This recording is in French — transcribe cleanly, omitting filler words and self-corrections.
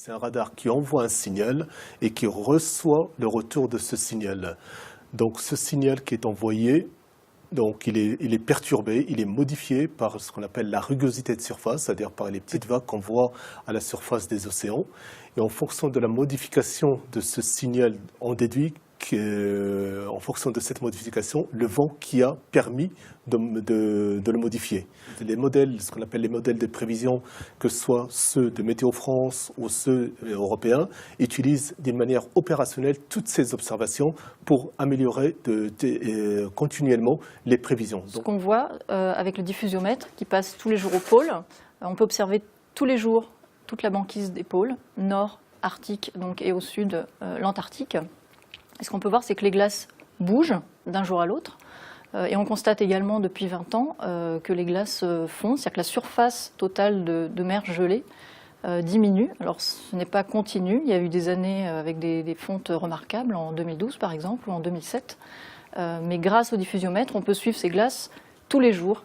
C'est un radar qui envoie un signal et qui reçoit le retour de ce signal. Donc ce signal qui est envoyé, donc il est perturbé, il est modifié par ce qu'on appelle la rugosité de surface, c'est-à-dire par les petites vagues qu'on voit à la surface des océans. Et en fonction de la modification de ce signal, on déduit en fonction de cette modification, le vent qui a permis de le modifier. Les modèles, ce qu'on appelle les modèles de prévision, que ce soit ceux de Météo France ou ceux européens, utilisent d'une manière opérationnelle toutes ces observations pour améliorer continuellement les prévisions. Ce qu'on voit avec le diffusiomètre qui passe tous les jours au pôle, on peut observer tous les jours toute la banquise des pôles, nord, arctique donc, et au sud l'Antarctique. Et ce qu'on peut voir, c'est que les glaces bougent d'un jour à l'autre. Et on constate également depuis 20 ans que les glaces fondent, c'est-à-dire que la surface totale de mer gelée diminue. Alors ce n'est pas continu, il y a eu des années avec des fontes remarquables, en 2012 par exemple, ou en 2007. Mais grâce au diffusiomètre, on peut suivre ces glaces tous les jours